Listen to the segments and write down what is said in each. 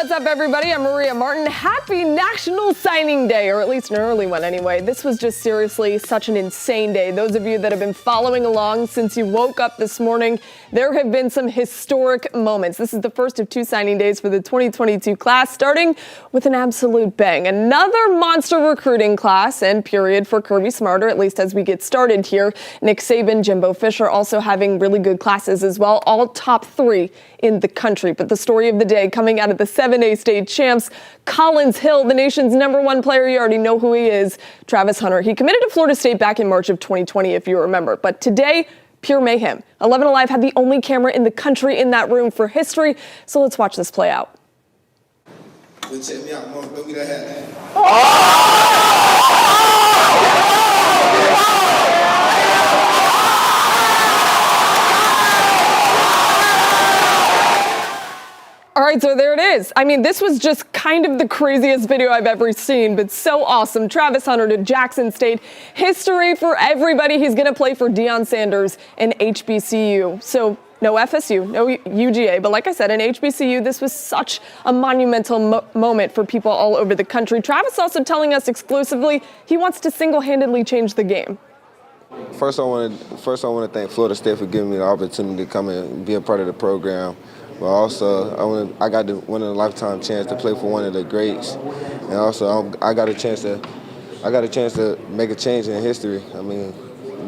What's up, everybody? I'm Maria Martin. Happy National Signing Day, or at least an early one anyway. This was just seriously such an insane day. Those of you that have been following along since you woke up this morning, there have been some historic moments. This is the first of two signing days for the 2022 class, starting with an absolute bang. Another monster recruiting class and period for Kirby Smart, or at least as we get started here. Nick Saban, Jimbo Fisher also having really good classes as well, all top 3 in the country. But the story of the day coming out of the 7A state champs, Collins Hill, the nation's #1 player. You already know who he is, Travis Hunter. He committed to Florida State back in March of 2020, if you remember. But today, pure mayhem. 11Alive had the only camera in the country in that room for history. So let's watch this play out. Check me out, Mom. Go get that hat. All right, so there it is. I mean, this was just kind of the craziest video I've ever seen, but so awesome. Travis Hunter to Jackson State. History for everybody. He's going to play for Deion Sanders in HBCU. So no FSU, no UGA, but like I said, in HBCU, this was such a monumental moment for people all over the country. Travis also telling us exclusively he wants to single-handedly change the game. First, I want to thank Florida State for giving me the opportunity to come and be a part of the program. But also, I got the one-in-a-lifetime chance to play for one of the greats, and also I got a chance to make a change in history. I mean,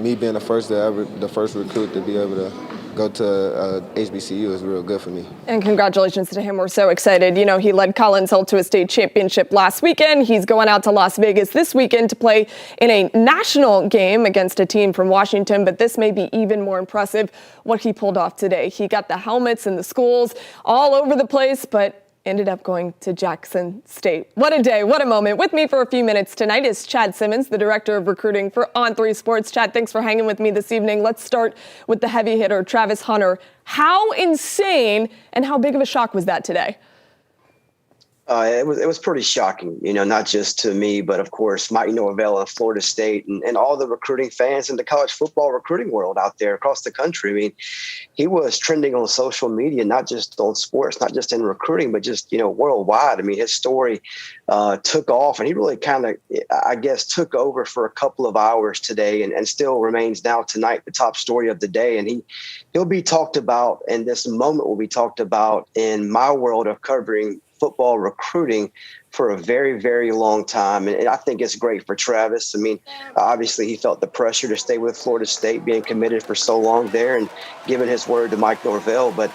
me being the first recruit to be able to go to HBCU is real good for me. And congratulations to him. We're so excited. You know, he led Collins Hill to a state championship last weekend. He's going out to Las Vegas this weekend to play in a national game against a team from Washington. But this may be even more impressive what he pulled off today. He got the helmets in the schools all over the place, but ended up going to Jackson State. What a day, what a moment. With me for a few minutes tonight is Chad Simmons, the director of recruiting for On3 Sports. Chad, thanks for hanging with me this evening. Let's start with the heavy hitter, Travis Hunter. How insane and how big of a shock was that today? It was pretty shocking, you know, not just to me, but of course, Mike Norvell of Florida State and all the recruiting fans in the college football recruiting world out there across the country. I mean, he was trending on social media, not just on sports, not just in recruiting, but just, you know, worldwide. I mean, his story took off and he really kind of, I guess, took over for a couple of hours today and still remains now tonight the top story of the day. And he'll be talked about, and this moment will be talked about in my world of covering football recruiting for a very, very long time. And I think it's great for Travis. I mean, obviously he felt the pressure to stay with Florida State, being committed for so long there and giving his word to Mike Norvell. But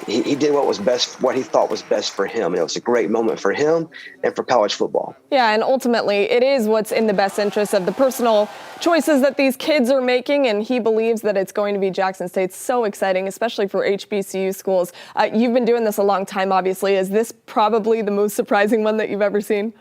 he did what he thought was best for him. And it was a great moment for him and for college football. Yeah, and ultimately it is what's in the best interest of the personal choices that these kids are making, and he believes that it's going to be Jackson State. So exciting, especially for HBCU schools. You've been doing this a long time, obviously. Is this probably the most surprising one that you've ever seen?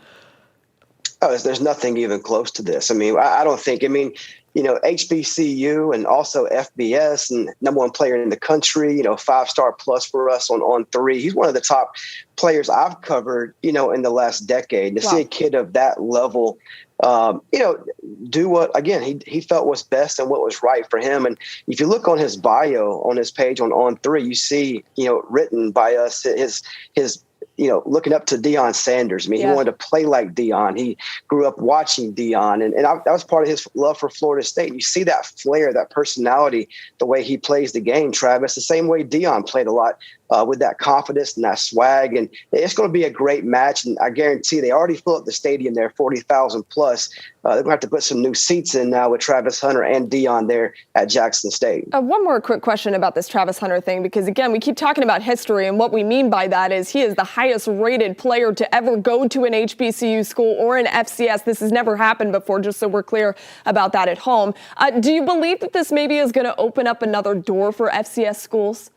Oh, there's nothing even close to this. I mean, I don't think, you know, HBCU and also FBS and #1 player in the country, you know, 5-star plus for us on 3. He's one of the top players I've covered, you know, in the last decade. To see a kid of that level, you know, do what, again, he felt was best and what was right for him. And if you look on his bio, on his page on 3, you see, you know, written by us, his you know, looking up to Deion Sanders. I mean, he wanted to play like Deion. He grew up watching Deion, and that was part of his love for Florida State. You see that flair, that personality, the way he plays the game, Travis, the same way Deion played a lot with that confidence and that swag. And it's going to be a great match, and I guarantee they already fill up the stadium there, 40,000 plus. They're going to have to put some new seats in now with Travis Hunter and Deion there at Jackson State. One more quick question about this Travis Hunter thing, because, again, we keep talking about history, and what we mean by that is he is the highest-rated player to ever go to an HBCU school or an FCS. This has never happened before, just so we're clear about that at home. Do you believe that this maybe is going to open up another door for FCS schools?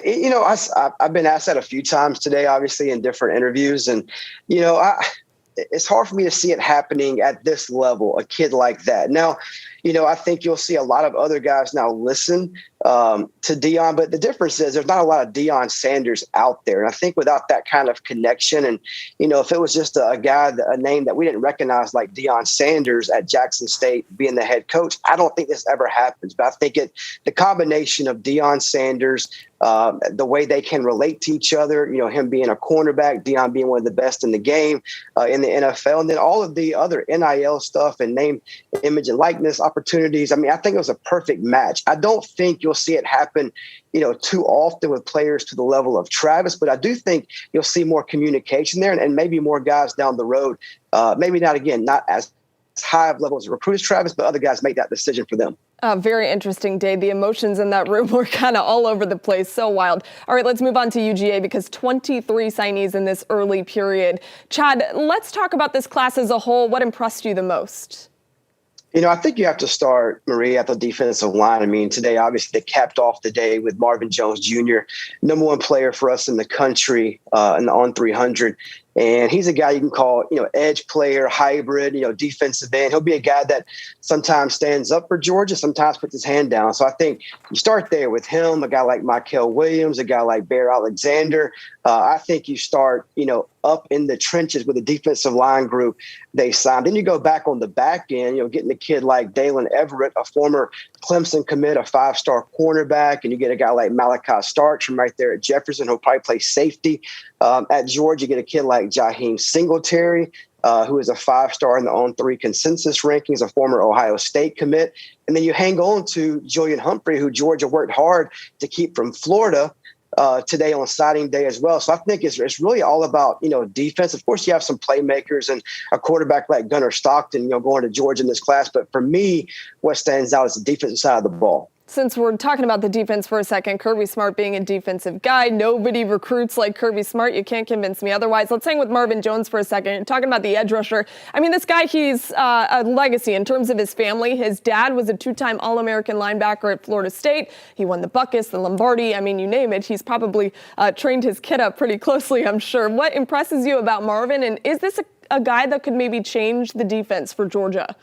You know, I've been asked that a few times today, obviously, in different interviews. And, you know, it's hard for me to see it happening at this level, a kid like that. Now, I think you'll see a lot of other guys now listen to Deion. But the difference is there's not a lot of Deion Sanders out there. And I think without that kind of connection and, if it was just a guy, a name that we didn't recognize like Deion Sanders at Jackson State being the head coach, I don't think this ever happens. But I think the combination of Deion Sanders, the way they can relate to each other, him being a cornerback, Deion being one of the best in the game in the NFL, and then all of the other NIL stuff and name, image, and likeness opportunities. I mean, I think it was a perfect match. I don't think you'll see it happen, too often with players to the level of Travis, but I do think you'll see more communication there and maybe more guys down the road. Maybe not as high of levels of recruit as Travis, but other guys make that decision for them. Very interesting day. The emotions in that room were kind of all over the place. So wild. All right, let's move on to UGA because 23 signees in this early period. Chad, let's talk about this class as a whole. What impressed you the most? I think you have to start, Marie, at the defensive line. I mean, today, obviously, they capped off the day with Marvin Jones Jr., number one player for us in the country in the on 300. And he's a guy you can call, edge player, hybrid, defensive end. He'll be a guy that sometimes stands up for Georgia, sometimes puts his hand down. So I think you start there with him, a guy like Michael Williams, a guy like Bear Alexander. I think you start, up in the trenches with the defensive line group they signed. Then you go back on the back end, getting a kid like Dayne Everett, a former Clemson commit, a 5-star cornerback, and you get a guy like Malaki Starks from right there at Jefferson, who'll probably play safety. At Georgia, you get a kid like Jaheim Singletary, who is a 5-star in the on-3 consensus rankings, a former Ohio State commit. And then you hang on to Julian Humphrey, who Georgia worked hard to keep from Florida today on signing day as well. So I think it's really all about, defense. Of course, you have some playmakers and a quarterback like Gunnar Stockton, going to Georgia in this class. But for me, what stands out is the defensive side of the ball. Since we're talking about the defense for a second, Kirby Smart being a defensive guy, nobody recruits like Kirby Smart. You can't convince me otherwise. Let's hang with Marvin Jones for a second. Talking about the edge rusher. I mean, this guy, he's a legacy in terms of his family. His dad was a 2-time All-American linebacker at Florida State. He won the Buckus, the Lombardi. I mean, you name it. He's probably trained his kid up pretty closely, I'm sure. What impresses you about Marvin? And is this a guy that could maybe change the defense for Georgia?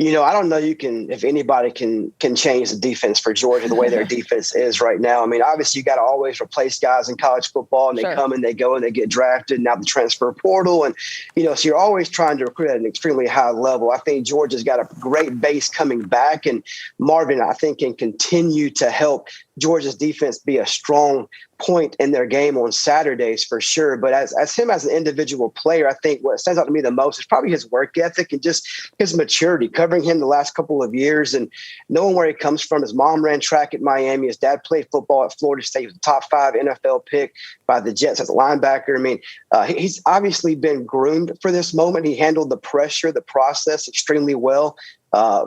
I don't know if anybody can change the defense for Georgia the way their defense is right now. I mean, obviously you got to always replace guys in college football and they come and they go and they get drafted and now the transfer portal. And, so you're always trying to recruit at an extremely high level. I think Georgia's got a great base coming back, and Marvin, I think, can continue to help Georgia's defense be a strong point in their game on Saturdays for sure. But as him as an individual player, I think what stands out to me the most is probably his work ethic and just his maturity, covering him the last couple of years and knowing where he comes from. His mom ran track at Miami. His dad played football at Florida State. He was a top 5 NFL pick by the Jets as a linebacker. I mean, he's obviously been groomed for this moment. He handled the pressure, the process extremely well,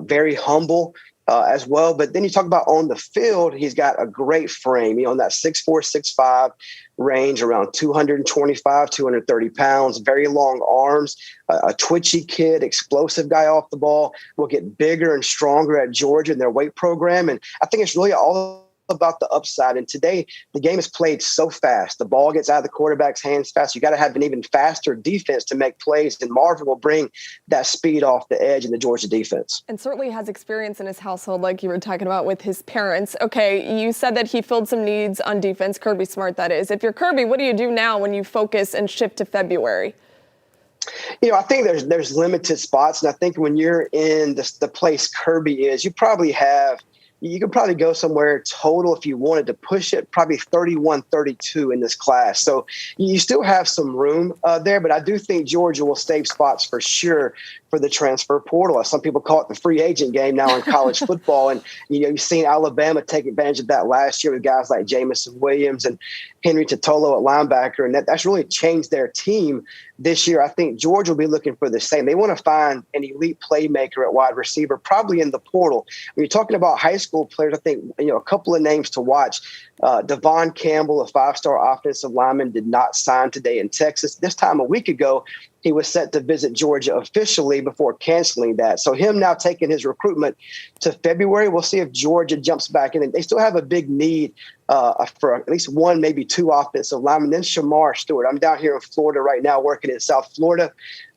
very humble. As well. But then you talk about on the field, he's got a great frame, on that 6'4", 6'5" range, around 225, 230 pounds, very long arms, a twitchy kid, explosive guy off the ball, will get bigger and stronger at Georgia in their weight program. And I think it's really all about the upside. And today, the game is played so fast. The ball gets out of the quarterback's hands fast. You got to have an even faster defense to make plays. And Marvin will bring that speed off the edge in the Georgia defense. And certainly has experience in his household, like you were talking about with his parents. Okay, you said that he filled some needs on defense. Kirby Smart, that is. If you're Kirby, what do you do now when you focus and shift to February? I think there's limited spots. And I think when you're in the place Kirby is, you could probably go somewhere total if you wanted to push it, probably 31, 32 in this class. So you still have some room there, but I do think Georgia will save spots for sure for the transfer portal. Some people call it the free agent game now in college football. And, you've seen Alabama take advantage of that last year with guys like Jamison Williams and Henry Totolo at linebacker. And that's really changed their team this year. I think Georgia will be looking for the same. They want to find an elite playmaker at wide receiver, probably in the portal. When you're talking about high school players, I think, a couple of names to watch. Devon Campbell, a 5-star offensive lineman, did not sign today in Texas. This time a week ago, he was set to visit Georgia officially before canceling that. So him now taking his recruitment to February, we'll see if Georgia jumps back in. And they still have a big need for at least one, maybe two offensive linemen. Then Shamar Stewart. I'm down here in Florida right now working in South Florida.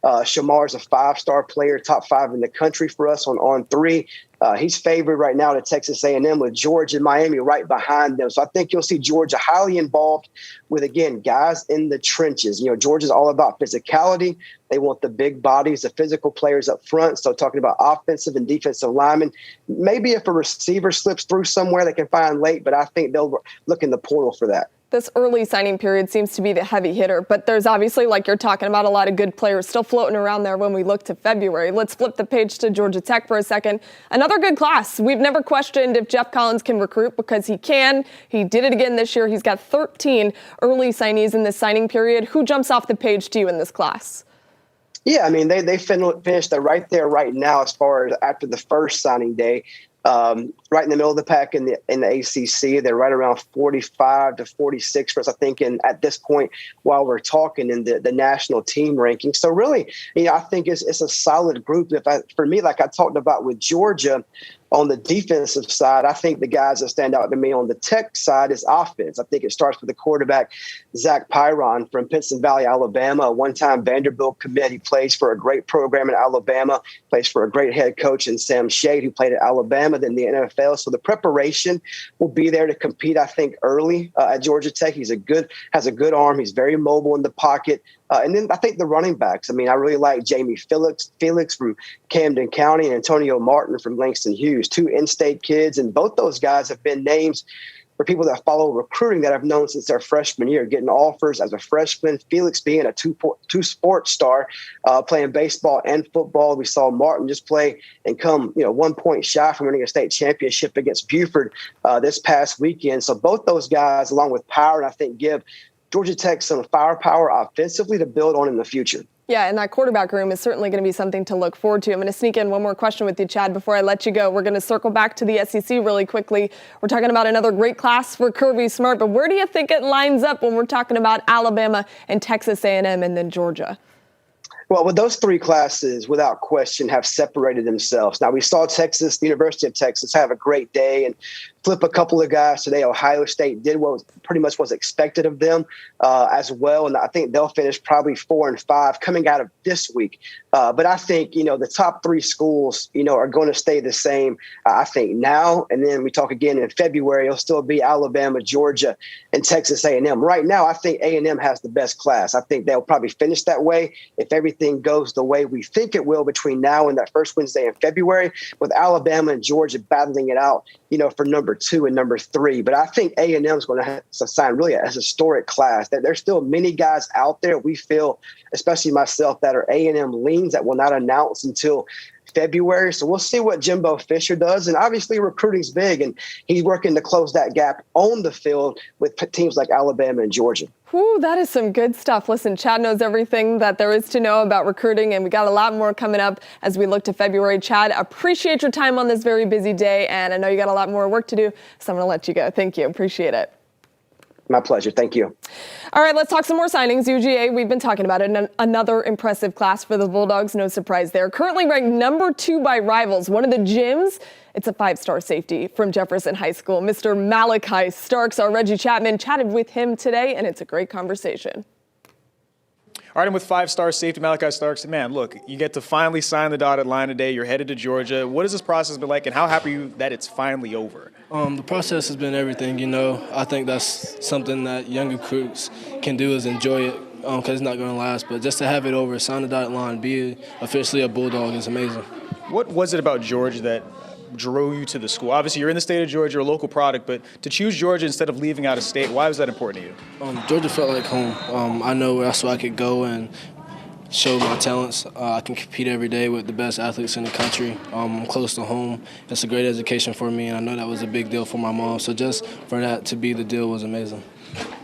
Shamar's a 5-star player, top 5 in the country for us on 3. He's favored right now to Texas A&M with Georgia and Miami right behind them. So I think you'll see Georgia highly involved with, again, guys in the trenches. Georgia's all about physicality. They want the big bodies, the physical players up front. So talking about offensive and defensive linemen, maybe if a receiver slips through somewhere they can find late, but I think they'll look in the portal for that. This early signing period seems to be the heavy hitter, but there's obviously, like you're talking about, a lot of good players still floating around there when we look to February. Let's flip the page to Georgia Tech for a second. Another good class. We've never questioned if Jeff Collins can recruit because he can. He did it again this year. He's got 13 early signees in this signing period. Who jumps off the page to you in this class? Yeah, I mean, they finished right there right now as far as after the first signing day. Right in the middle of the pack in the ACC. They're right around 45 to 46 for us, I think, at this point while we're talking in the national team ranking. So really, I think it's a solid group. For me, like I talked about with Georgia, on the defensive side, I think the guys that stand out to me on the Tech side is offense. I think it starts with the quarterback, Zach Pyron from Pinson Valley, Alabama, a one-time Vanderbilt commit. He plays for a great program in Alabama, plays for a great head coach in Sam Shade, who played at Alabama, then the NFL. So the preparation will be there to compete, I think, early at Georgia Tech. Has a good arm. He's very mobile in the pocket. And then I think the running backs. I mean, I really like Jamie Felix from Camden County and Antonio Martin from Langston Hughes, 2 in-state kids. And both those guys have been names for people that follow recruiting that I've known since their freshman year, getting offers as a freshman. Felix being a two sports star, playing baseball and football. We saw Martin just play and come, 1 point shy from winning a state championship against Buford this past weekend. So both those guys, along with power, and I think give Georgia Tech some firepower offensively to build on in the future. Yeah, and that quarterback room is certainly going to be something to look forward to. I'm going to sneak in one more question with you, Chad, before I let you go. We're going to circle back to the SEC really quickly. We're talking about another great class for Kirby Smart, but where do you think it lines up when we're talking about Alabama and Texas A&M and then Georgia? Well, with those 3 classes, without question, have separated themselves. Now, we saw Texas, the University of Texas, have a great day and flip a couple of guys today. Ohio State did what pretty much was expected of them as well. And I think they'll finish probably 4 and 5 coming out of this week. But I think, the top 3 schools, are going to stay the same, I think, now. And then we talk again in February, it'll still be Alabama, Georgia, and Texas A&M. Right now, I think A&M has the best class. I think they'll probably finish that way if everything goes the way we think it will between now and that first Wednesday in February, with Alabama and Georgia battling it out, for number 2 and number 3. But I think A&M is going to have to sign really a historic class. That there's still many guys out there, we feel, especially myself, that are A&M leans that will not announce until February. So we'll see what Jimbo Fisher does. And obviously recruiting's big, and he's working to close that gap on the field with teams like Alabama and Georgia. Whew, that is some good stuff. Listen, Chad knows everything that there is to know about recruiting, and we got a lot more coming up as we look to February. Chad, appreciate your time on this very busy day, and I know you got a lot more work to do, so I'm going to let you go. Thank you. Appreciate it. My pleasure. Thank you. All right, let's talk some more signings. UGA, we've been talking about it. Another impressive class for the Bulldogs. No surprise there. Currently ranked number 2 by rivals. One of the gyms, it's a 5-star safety from Jefferson High School. Mr. Malaki Starks, our Reggie Chapman, chatted with him today, and it's a great conversation. All right, and with 5-star safety Malaki Starks, man, look, you get to finally sign the dotted line today. You're headed to Georgia. What has this process been like, and how happy are you that it's finally over? The process has been everything, I think that's something that young recruits can do is enjoy it because it's not going to last. But just to have it over, sign the dotted line, be officially a Bulldog is amazing. What was it about Georgia that drew you to the school? Obviously, you're in the state of Georgia, you're a local product, but to choose Georgia instead of leaving out of state, why was that important to you? Georgia felt like home. I know that's where I could go and show my talents. I can compete every day with the best athletes in the country. I'm close to home. It's a great education for me, and I know that was a big deal for my mom. So just for that to be the deal was amazing.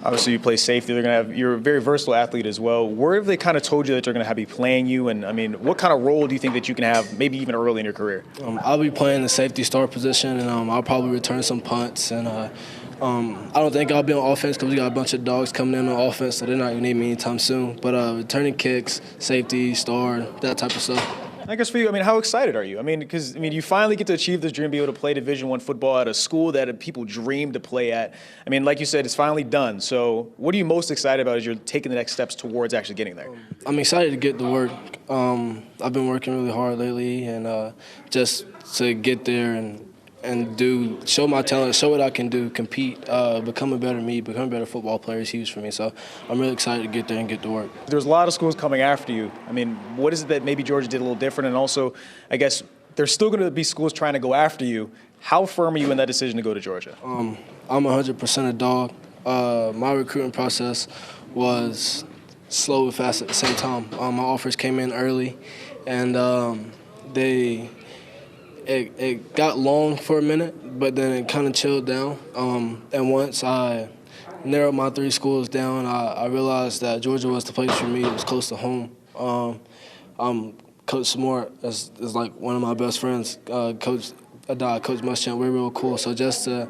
Obviously, you play safety. You're a very versatile athlete as well. Where have they kind of told you that they're going to be playing you? And, I mean, what kind of role do you think that you can have maybe even early in your career? I'll be playing the safety star position, and I'll probably return some punts. And I don't think I'll be on offense because we got a bunch of dogs coming in on offense, so they're not going to need me anytime soon. But returning kicks, safety, star, that type of stuff. I guess for you, I mean, how excited are you? I mean, because you finally get to achieve this dream, be able to play Division I football at a school that people dream to play at. I mean, like you said, it's finally done. So what are you most excited about as you're taking the next steps towards actually getting there? I'm excited to get to work. I've been working really hard lately, and just to get there and show my talent, show what I can do, compete, become a better me, become a better football player is huge for me. So I'm really excited to get there and get to work. There's a lot of schools coming after you. I mean, what is it that maybe Georgia did a little different? And also, I guess there's still going to be schools trying to go after you. How firm are you in that decision to go to Georgia? I'm 100% a dog. My recruiting process was slow and fast at the same time. My offers came in early, and it got long for a minute, but then it kind of chilled down. And once I narrowed my 3 schools down, I realized that Georgia was the place for me. It was close to home. Coach Smart is like one of my best friends. Coach Muschamp, we're real cool. So just to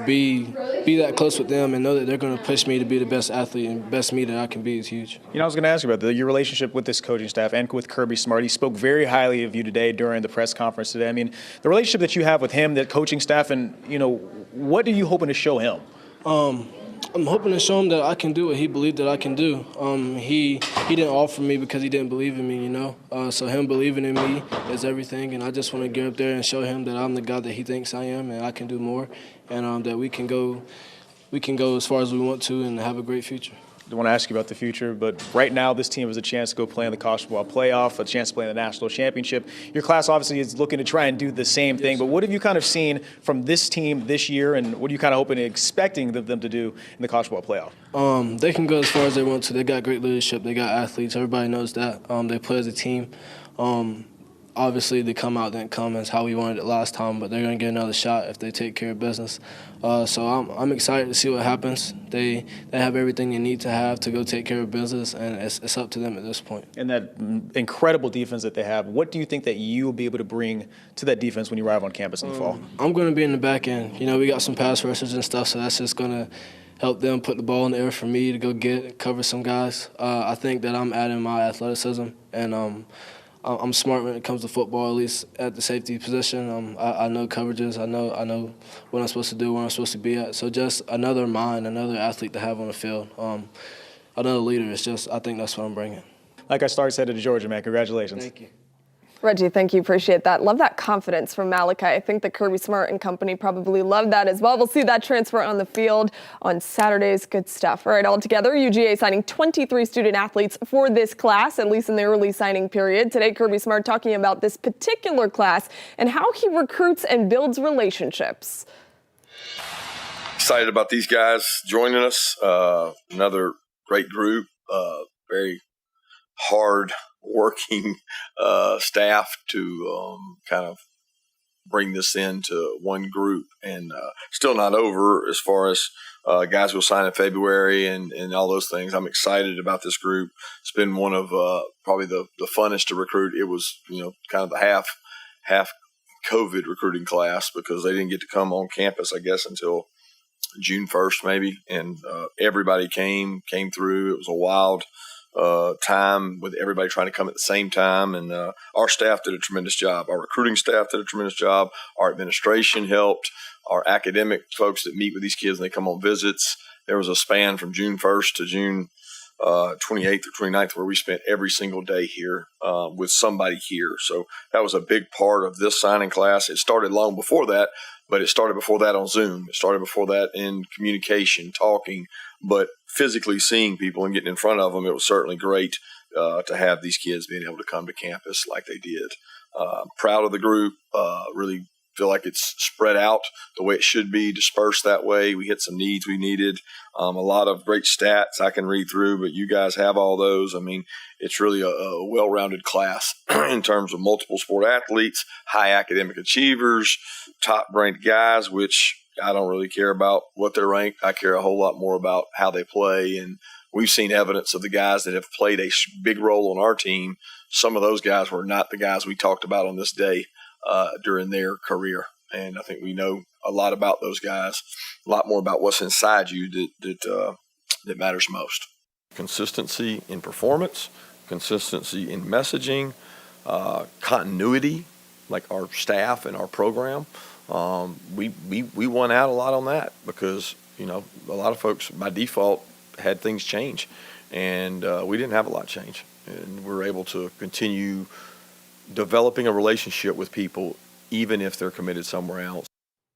be that close with them and know that they're going to push me to be the best athlete and best me that I can be is huge. I was going to ask you about your relationship with this coaching staff and with Kirby Smart. He spoke very highly of you today during the press conference today. I mean, the relationship that you have with him, the coaching staff, and, what are you hoping to show him? I'm hoping to show him that I can do what he believed that I can do. He didn't offer me because he didn't believe in me, So him believing in me is everything, and I just want to get up there and show him that I'm the guy that he thinks I am, and I can do more, and that we can go as far as we want to and have a great future. I want to ask you about the future, but right now this team has a chance to go play in the college football playoff, a chance to play in the national championship. Your class obviously is looking to try and do the same thing, but what have you kind of seen from this team this year, and what are you kind of hoping and expecting them to do in the college football playoff? They can go as far as they want to. They got great leadership. They got athletes. Everybody knows that. They play as a team. Obviously, the come out didn't come as how we wanted it last time, but they're going to get another shot if they take care of business. So I'm excited to see what happens. They have everything they need to have to go take care of business, and it's up to them at this point. And that incredible defense that they have, what do you think that you will be able to bring to that defense when you arrive on campus in the fall? I'm going to be in the back end. We got some pass rushers and stuff, so that's just going to help them put the ball in the air for me to go cover some guys. I think that I'm adding my athleticism, and I'm smart when it comes to football, at least at the safety position. I know coverages. I know what I'm supposed to do, where I'm supposed to be at. So just another mind, another athlete to have on the field, another leader. I think that's what I'm bringing. Like I said to Georgia, man, congratulations. Thank you. Reggie, thank you. Appreciate that. Love that confidence from Malaki. I think the Kirby Smart and company probably love that as well. We'll see that transfer on the field on Saturdays. Good stuff. All right, all together, UGA signing 23 student athletes for this class, at least in the early signing period. Today, Kirby Smart talking about this particular class and how he recruits and builds relationships. Excited about these guys joining us. Another great group, very hard working staff to kind of bring this into one group, and still not over as far as guys will sign in February and all those things. I'm excited about this group. It's been one of probably the funnest to recruit. It was kind of the half COVID recruiting class because they didn't get to come on campus, I guess, until June 1st maybe, and everybody came through. It was a wild time with everybody trying to come at the same time, and our staff did a tremendous job. Our recruiting staff did a tremendous job. Our administration helped. Our academic folks that meet with these kids and they come on visits. There was a span from June 1st to June 28th or 29th where we spent every single day here with somebody here. So that was a big part of this signing class. It started long before that, but it started before that on Zoom. It started before that in communication, talking, but physically seeing people and getting in front of them. It was certainly great to have these kids being able to come to campus like they did. Proud of the group, really feel like it's spread out the way it should be, dispersed that way. We hit some needs we needed. A lot of great stats I can read through, but you guys have all those. I mean, it's really a well-rounded class in terms of multiple sport athletes, high academic achievers, top-ranked guys, which I don't really care about what they're ranked. I care a whole lot more about how they play, and we've seen evidence of the guys that have played a big role on our team. Some of those guys were not the guys we talked about on this day during their career. And I think we know a lot about those guys, a lot more about what's inside you that matters most. Consistency in performance, consistency in messaging, continuity, like our staff and our program, we won out a lot on that because, a lot of folks by default had things change, and we didn't have a lot change. And we're able to continue developing a relationship with people even if they're committed somewhere else.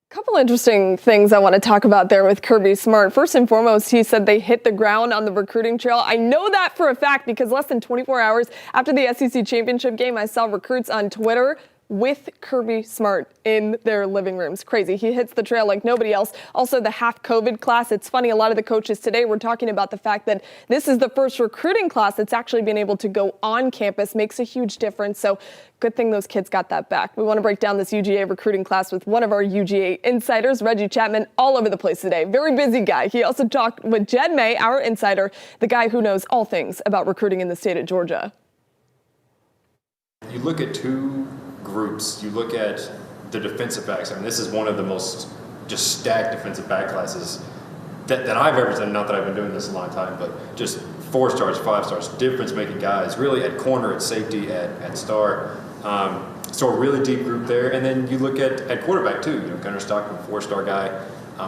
Couple interesting things I want to talk about there with Kirby Smart. First and foremost, he said they hit the ground on the recruiting trail. I know that for a fact because less than 24 hours after the SEC championship game, I saw recruits on Twitter with Kirby Smart in their living rooms. Crazy. He hits the trail like nobody else. Also, the half COVID class. It's funny, a lot of the coaches today were talking about the fact that this is the first recruiting class that's actually been able to go on campus. Makes a huge difference. So good thing those kids got that back. We want to break down this UGA recruiting class with one of our UGA insiders, Reggie Chapman, all over the place today. Very busy guy. He also talked with Jed May, our insider, the guy who knows all things about recruiting in the state of Georgia. You look at two groups, you look at the defensive backs. I mean, this is one of the most just stacked defensive back classes that I've ever seen. Not that I've been doing this a long time, but just 4 stars, 5 stars, difference-making guys, really at corner, at safety, at star. So a really deep group there. And then you look at quarterback, too. Gunnar Stockton, 4-star guy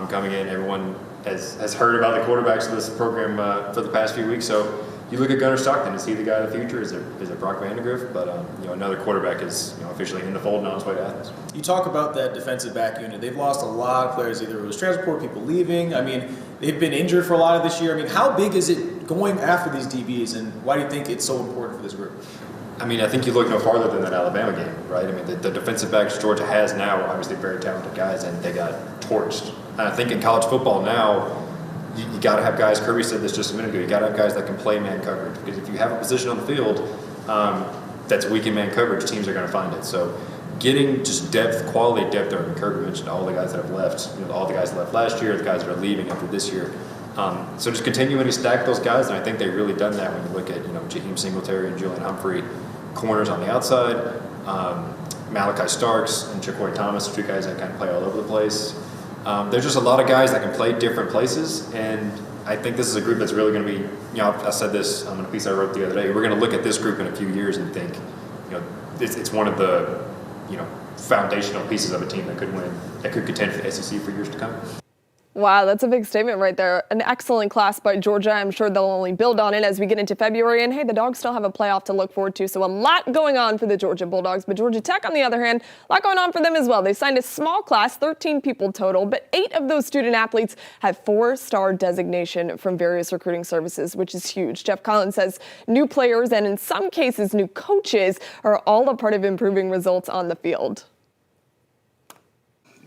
coming in. Everyone has heard about the quarterbacks of this program for the past few weeks. So you look at Gunnar Stockton, is he the guy of the future? Is it Brock Vandegrift? But another quarterback is officially in the fold and on his way to Athens. You talk about that defensive back unit. They've lost a lot of players. Either it was transport, people leaving. I mean, they've been injured for a lot of this year. I mean, how big is it going after these DBs, and why do you think it's so important for this group? I mean, I think you look no farther than that Alabama game, right? I mean, the defensive backs Georgia has now, obviously very talented guys, and they got torched. And I think in college football now, you got to have guys, Kirby said this just a minute ago, you got to have guys that can play man coverage. Because if you have a position on the field that's weak in man coverage, teams are going to find it. So getting just depth, quality depth there. Kirby mentioned all the guys that have left, all the guys that left last year, the guys that are leaving after this year. So just continuing to stack those guys, and I think they've really done that when you look at, Jaheim Singletary and Julian Humphrey, corners on the outside, Malaki Starks and Chacoy Thomas, 2 guys that kind of play all over the place. There's just a lot of guys that can play different places, and I think this is a group that's really going to be, I said this in a piece I wrote the other day, we're going to look at this group in a few years and think, it's one of the, foundational pieces of a team that could win, that could contend for the SEC for years to come. Wow, that's a big statement right there. An excellent class by Georgia. I'm sure they'll only build on it as we get into February. And hey, the Dogs still have a playoff to look forward to. So a lot going on for the Georgia Bulldogs. But Georgia Tech, on the other hand, a lot going on for them as well. They signed a small class, 13 people total, but 8 of those student athletes have 4-star designation from various recruiting services, which is huge. Jeff Collins says new players and in some cases new coaches are all a part of improving results on the field.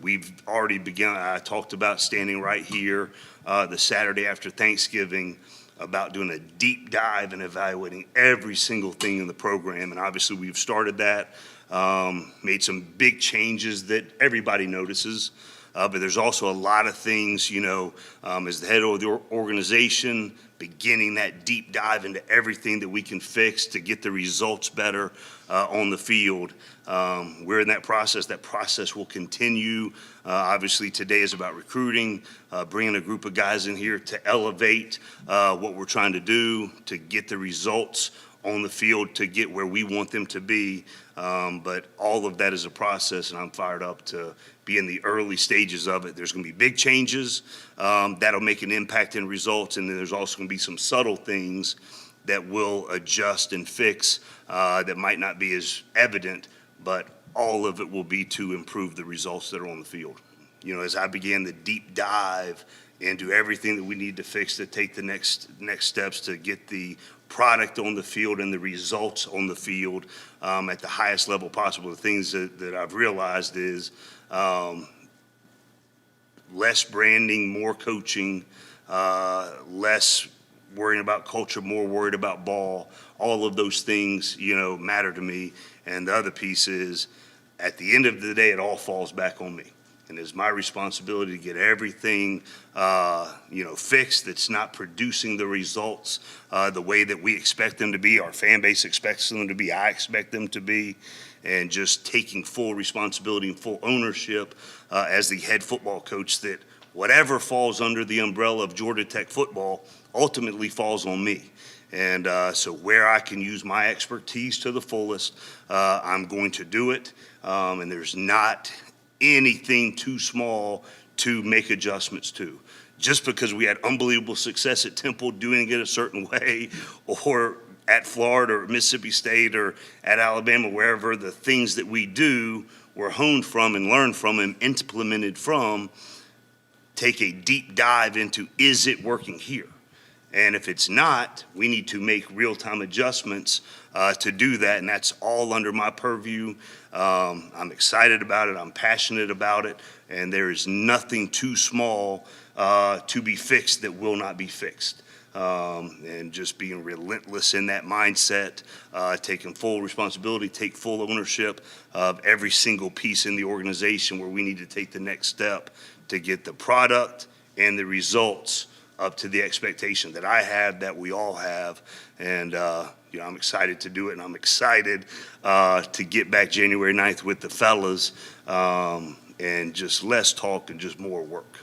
We've already begun. I talked about standing right here the Saturday after Thanksgiving about doing a deep dive and evaluating every single thing in the program. And obviously we've started that, made some big changes that everybody notices. But there's also a lot of things, as the head of the organization, beginning that deep dive into everything that we can fix to get the results better on the field. We're in that process. That process will continue. Obviously, today is about recruiting, bringing a group of guys in here to elevate what we're trying to do, to get the results on the field, to get where we want them to be. But all of that is a process, and I'm fired up to be in the early stages of it. There's going to be big changes that'll make an impact in results, and then there's also going to be some subtle things that will adjust and fix that might not be as evident, but all of it will be to improve the results that are on the field. As I began the deep dive into everything that we need to fix to take the next steps to get the product on the field and the results on the field at the highest level possible, the things that I've realized is less branding, more coaching, less worrying about culture, more worried about ball. All of those things, matter to me. And the other piece is, at the end of the day, it all falls back on me. And it's my responsibility to get everything, fixed that's not producing the results the way that we expect them to be, our fan base expects them to be, I expect them to be, and just taking full responsibility and full ownership as the head football coach that whatever falls under the umbrella of Georgia Tech football ultimately falls on me. And so where I can use my expertise to the fullest, I'm going to do it. And there's not anything too small to make adjustments to. Just because we had unbelievable success at Temple doing it a certain way, or at Florida or Mississippi State or at Alabama, wherever the things that we do were honed from and learned from and implemented from, take a deep dive into, is it working here? And if it's not, we need to make real-time adjustments to do that, and that's all under my purview. I'm excited about it, I'm passionate about it, and there is nothing too small to be fixed that will not be fixed. And just being relentless in that mindset, taking full responsibility, take full ownership of every single piece in the organization where we need to take the next step to get the product and the results up to the expectation that I have, that we all have. And I'm excited to do it, and I'm excited to get back January 9th with the fellas, and just less talk and just more work.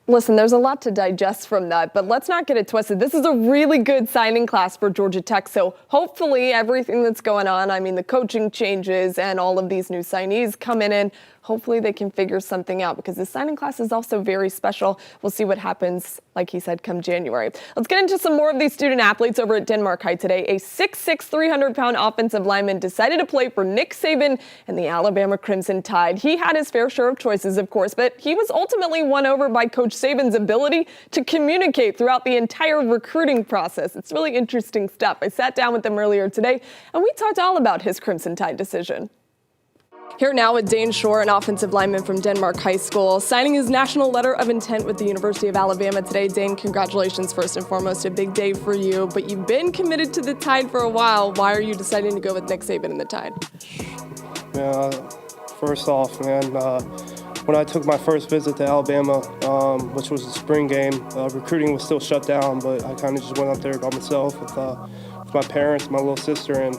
Listen, there's a lot to digest from that, but let's not get it twisted. This is a really good signing class for Georgia Tech, so hopefully everything that's going on, the coaching changes and all of these new signees coming in, hopefully they can figure something out, because this signing class is also very special. We'll see what happens, like he said, come January. Let's get into some more of these student athletes over at Denmark High today. A 6'6", 300-pound offensive lineman decided to play for Nick Saban and the Alabama Crimson Tide. He had his fair share of choices, of course, but he was ultimately won over by Coach Saban's ability to communicate throughout the entire recruiting process. It's really interesting stuff. I sat down with him earlier today, and we talked all about his Crimson Tide decision. Here now with Dayne Shor, an offensive lineman from Denmark High School, signing his national letter of intent with the University of Alabama today. Dayne, congratulations first and foremost, a big day for you, but you've been committed to the Tide for a while. Why are you deciding to go with Nick Saban and the Tide? Yeah, first off, when I took my first visit to Alabama, which was a spring game, recruiting was still shut down, but I kind of just went out there by myself with my parents, my little sister, and,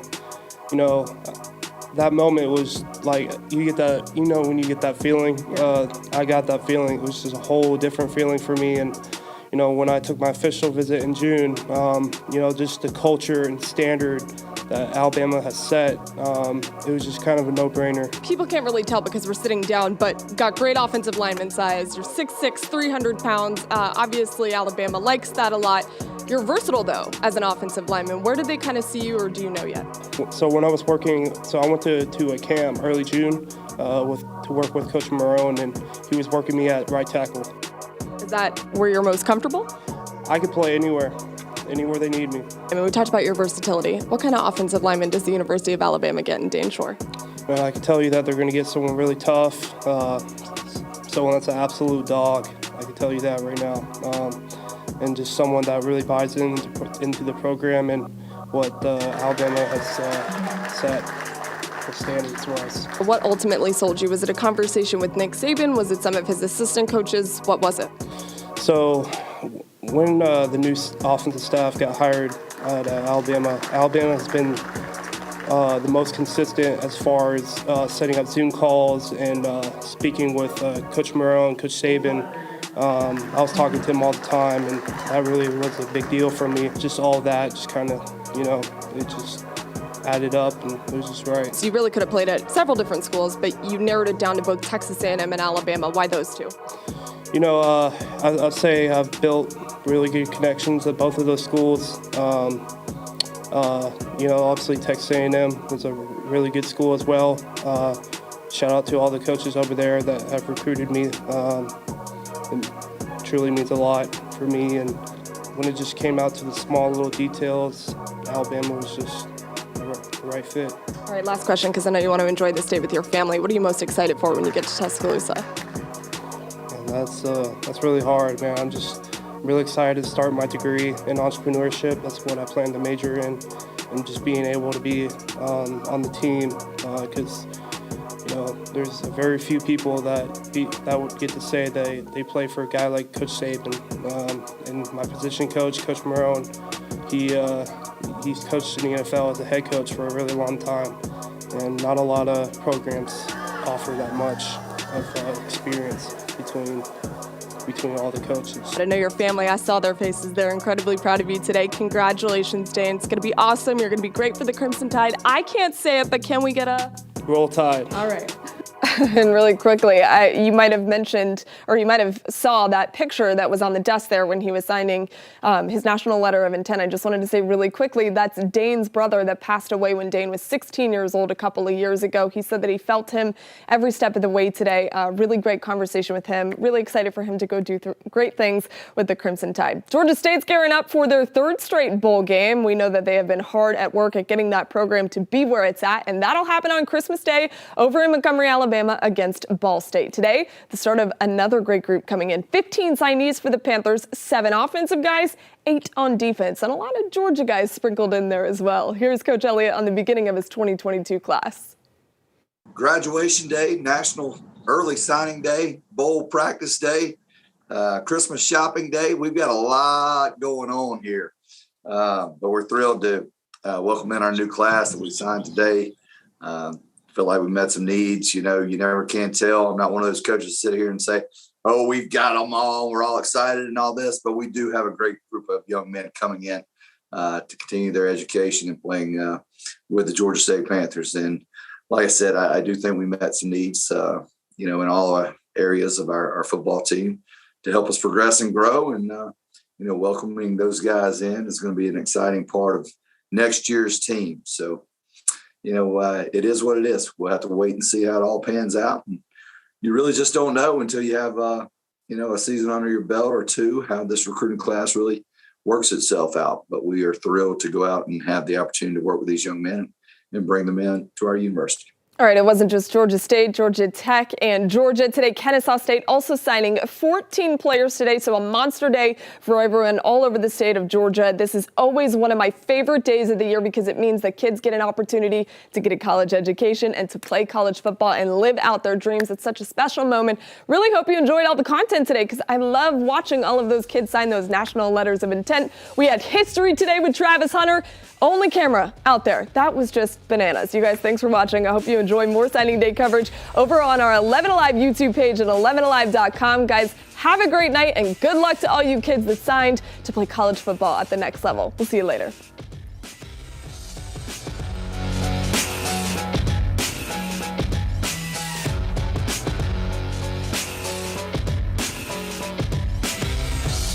that moment was like, you get that, when you get that feeling, I got that feeling. It was just a whole different feeling for me. And, when I took my official visit in June, just the culture and standard that Alabama has set, it was just kind of a no-brainer. People can't really tell because we're sitting down, but got great offensive lineman size. You're 6'6", 300 pounds. Obviously, Alabama likes that a lot. You're versatile, though, as an offensive lineman. Where did they kind of see you, or do you know yet? So when I was working, I went to a camp early June to work with Coach Marone, and he was working me at right tackle. Is that where you're most comfortable? I could play anywhere they need me. We talked about your versatility. What kind of offensive lineman does the University of Alabama get in Dayne Shor? Well, I can tell you that they're going to get someone really tough, someone that's an absolute dog. I can tell you that right now. And just someone that really buys into the program and what Alabama has set for standards for us. What ultimately sold you? Was it a conversation with Nick Saban? Was it some of his assistant coaches? What was it? So when the new offensive staff got hired at Alabama has been the most consistent as far as setting up Zoom calls and speaking with Coach Marone, Coach Saban. I was talking to him all the time, and that really was a big deal for me. Just all that, just kind of, it just added up, and it was just right. So you really could have played at several different schools, but you narrowed it down to both Texas A&M and Alabama. Why those two? I'd say I've built really good connections at both of those schools. Obviously Texas A&M is a really good school as well. Shout out to all the coaches over there that have recruited me. It truly means a lot for me, and when it just came out to the small little details, Alabama was just the right fit. All right, last question, because I know you want to enjoy this day with your family. What are you most excited for when you get to Tuscaloosa? And that's really hard, man. I'm just really excited to start my degree in entrepreneurship. That's what I plan to major in, and just being able to be on the team, because there's very few people that would get to say they play for a guy like Coach Saban. And my position coach, Coach Marone, he's coached in the NFL as a head coach for a really long time, and not a lot of programs offer that much. of experience between all the coaches. I know your family, I saw their faces. They're incredibly proud of you today. Congratulations, Dayne. It's going to be awesome. You're going to be great for the Crimson Tide. I can't say it, but can we get a... Roll Tide. All right. And really quickly, you might have mentioned, or you might have saw that picture that was on the desk there when he was signing his national letter of intent. I just wanted to say really quickly, that's Dayne's brother that passed away when Dayne was 16 years old a couple of years ago. He said that he felt him every step of the way today. Really great conversation with him. Really excited for him to go do great things with the Crimson Tide. Georgia State's gearing up for their third straight bowl game. We know that they have been hard at work at getting that program to be where it's at, and that'll happen on Christmas Day over in Montgomery, Alabama against Ball State. Today, the start of another great group coming in. 15 signees for the Panthers, 7 offensive guys, 8 on defense, and a lot of Georgia guys sprinkled in there as well. Here's Coach Elliott on the beginning of his 2022 class. Graduation day, national early signing day, bowl practice day, Christmas shopping day. We've got a lot going on here, but we're thrilled to welcome in our new class that we signed today. Feel like we met some needs. You know, you never can tell. I'm not one of those coaches to sit here and say, oh, we've got them all, we're all excited and all this, but we do have a great group of young men coming in to continue their education and playing with the Georgia State Panthers. And like I said, I do think we met some needs, in all areas of our football team to help us progress and grow. And, welcoming those guys in is going to be an exciting part of next year's team. So, it is what it is. We'll have to wait and see how it all pans out. And you really just don't know until you have, a season under your belt or two, how this recruiting class really works itself out. But we are thrilled to go out and have the opportunity to work with these young men and bring them in to our university. All right, it wasn't just Georgia State, Georgia Tech, and Georgia. Today, Kennesaw State also signing 14 players today, so a monster day for everyone all over the state of Georgia. This is always one of my favorite days of the year because it means that kids get an opportunity to get a college education and to play college football and live out their dreams. It's such a special moment. Really hope you enjoyed all the content today because I love watching all of those kids sign those national letters of intent. We had history today with Travis Hunter. Only camera out there. That was just bananas. You guys, thanks for watching. I hope you enjoy more signing day coverage over on our 11Alive YouTube page at 11alive.com. Guys, have a great night and good luck to all you kids that signed to play college football at the next level. We'll see you later.